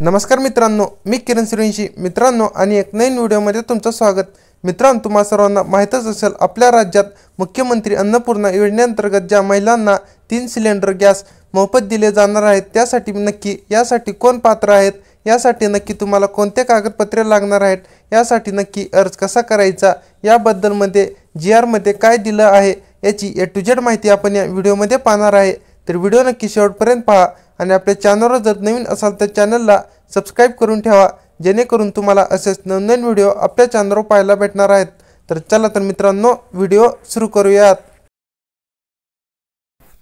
नमस्कार मित्रांनो, मी किरण सूर्यवंशी मित्रांनो आणि एक नवीन व्हिडिओमध्ये तुमचं स्वागत। मित्रांनो, तुम्हा सर्वांना माहितच असेल आपल्या राज्यात मुख्यमंत्री अन्नपूर्णा योजनेअंतर्गत ज्या महिलांना 3 सिलेंडर गॅस मोफत दिले जाणार आहेत त्यासाठी नक्की यासाठी कोण पात्र आहेत, यासाठी नक्की तुम्हाला कोणते कागदपत्रे लागणार आहेत, यासाठी नक्की अर्ज कसा करायचा याबद्दल मध्ये GR मध्ये काय दिलं आहे याची A to Z माहिती आपण या व्हिडिओमध्ये पाहणार आहे। तर व्हिडिओ नक्की शेवटपर्यंत पहा आणि आपल्या चॅनलवर जर नवीन असाल तर चॅनलला सबस्क्राइब करून ठेवा, जेणेकरून तुम्हाला असेच नवनवीन व्हिडिओ आपल्या चॅनलवर पाहायला भेटणार आहेत। तर चला तर मित्रांनो, व्हिडिओ सुरू करूयात।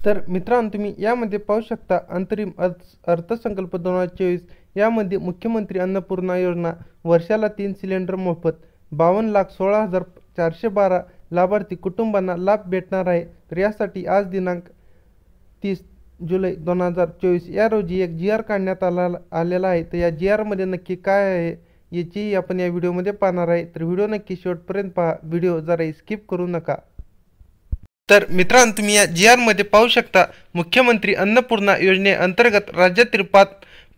तर मित्रांनो, तुम्ही यामध्ये पाहू शकता अंतरिम अर्थसंकल्प 2024 यामध्ये मुख्यमंत्री अन्नपूर्णा योजना वर्षाला 3 सिलेंडर मोफत 52,16,412 लाभार्थी कुटुंबांना लाभ भेटणार आहे। तर यासाठी आज दिनांक 30 जुलै 2024 या रोजी एक GR काढण्यात आलेला आहे। तर या GR मध्ये नक्की काय आहे याची आपण या व्हिडिओमध्ये पाहणार आहे। तर व्हिडिओ नक्की शेवटपर्यंत पहा, व्हिडिओ जरा स्किप करू नका। तर मित्रांनो, तुम्ही या GR मध्ये पाहू शकता मुख्यमंत्री अन्नपूर्णा योजनेअंतर्गत राज्यातील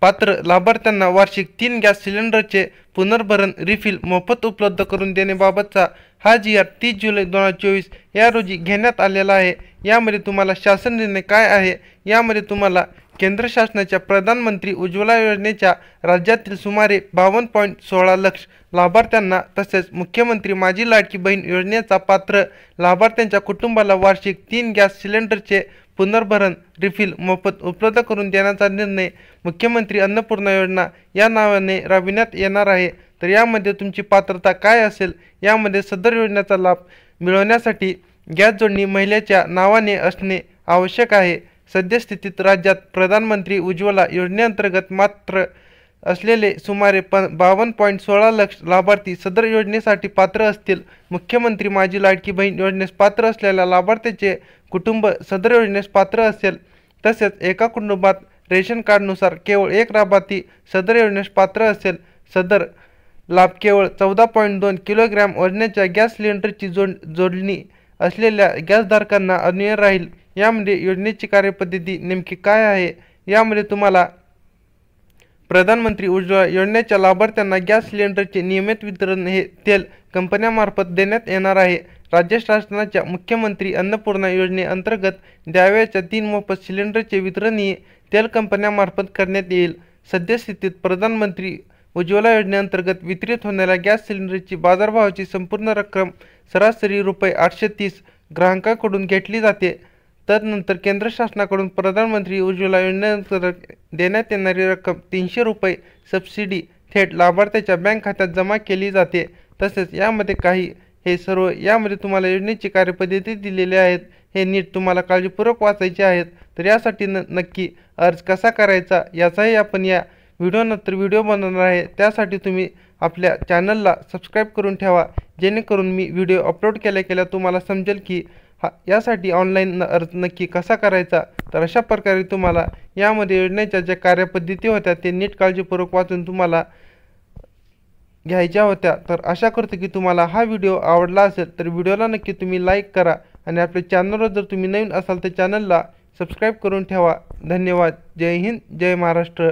पात्र लाभार्थ्यांना वार्षिक 3 गॅस सिलेंडरचे पुनर्भरण रिफिल मोफत उपलब्ध करून देण्याबाबतचा हा GR 30 जुलै 2024 या रोजी घेण्यात आलेला आहे। यामध्ये तुम्हाला शासन निर्णय काय आहे, यामध्ये तुम्हाला केंद्र शासनाच्या प्रधानमंत्री उज्ज्वला योजनेच्या राज्यातील सुमारे 52.16 लाख लाभार्थ्यांना तसेच मुख्यमंत्री माझी लाडकी बहीण योजनेचा पात्र लाभार्थ्यांच्या कुटुंबाला वार्षिक 3 गॅस सिलेंडरचे पुनर्भरण रिफिल मोफत उपलब्ध करून देण्याचा निर्णय मुख्यमंत्री अन्नपूर्णा योजना या नावाने राबविण्यात येणार आहे। तर यामध्ये तुमची पात्रता काय असेल, यामध्ये सदर योजनेचा लाभ मिळवण्यासाठी गॅस जोडणी महिलेच्या नावाने असणे आवश्यक आहे। सद्यस्थितीत राज्यात प्रधानमंत्री उज्ज्वला योजनेअंतर्गत मात्र असलेले सुमारे 52.16 लाख लाभार्थी सदर योजनेसाठी पात्र असतील। मुख्यमंत्री माझी लाडकी बहीण योजनेस पात्र असलेल्या लाभार्थ्याचे कुटुंब सदर योजनेस पात्र असेल। तसेच एका कुटुंबात रेशन कार्डनुसार केवळ एक लाभार्थी सदर योजनेस पात्र असेल। सदर लाभ केवळ 14.2 किलोग्रॅम वजनाच्या गॅस सिलेंडरची जोडणी असलेल्या गॅसधारकांना अन्वय राहील। यामध्ये योजनेची कार्यपद्धती नेमकी काय आहे, यामध्ये तुम्हाला प्रधानमंत्री उज्ज्वला योजनेच्या लाभार्थ्यांना गॅस सिलेंडरचे नियमित वितरण हे तेल कंपन्यांमार्फत देण्यात येणार आहे। राज्य शासनाच्या मुख्यमंत्री अन्नपूर्णा योजनेअंतर्गत द्यावयाच्या 3 मोफत सिलेंडरचे वितरणही तेल कंपन्यांमार्फत करण्यात येईल। सद्यस्थितीत प्रधानमंत्री उज्ज्वला योजनेअंतर्गत वितरित होणाऱ्या गॅस सिलेंडरची बाजारभावाची संपूर्ण रक्कम सरासरी ₹830 ग्राहकांकडून घेतली जाते। तदनंतर केंद्र शासनाकडून प्रधानमंत्री उज्ज्वला योजनेअंतर्गत देण्यात येणारी रक्कम ₹300 सबसिडी थेट लाभार्थ्याच्या बँक खात्यात जमा केली जाते। तसेच यामध्ये काही हे सर्व यामध्ये तुम्हाला योजनेची कार्यपद्धती दिलेली आहेत, हे नीट तुम्हाला काळजीपूर्वक वाचायचे आहेत। तर यासाठी नक्की अर्ज कसा करायचा याचाही आपण या व्हिडिओनंतर व्हिडिओ बनवणार आहे। त्यासाठी तुम्ही आपल्या चॅनलला सबस्क्राइब करून ठेवा, जेणेकरून मी व्हिडिओ अपलोड केल्या तुम्हाला समजेल की यासाठी ऑनलाईन अर्ज नक्की कसा करायचा। तर अशा प्रकारे तुम्हाला यामध्ये योजनेच्या ज्या कार्यपद्धती होत्या ते नीट काळजीपूर्वक वाचून तुम्हाला घ्यायच्या होत्या। तर आशा करतो की तुम्हाला हा व्हिडिओ आवडला असेल तर व्हिडिओला नक्की तुम्ही लाईक करा आणि आपल्या चॅनलवर जर तुम्ही नवीन असाल तर चॅनलला सबस्क्राइब करून ठेवा। धन्यवाद। जय हिंद, जय महाराष्ट्र।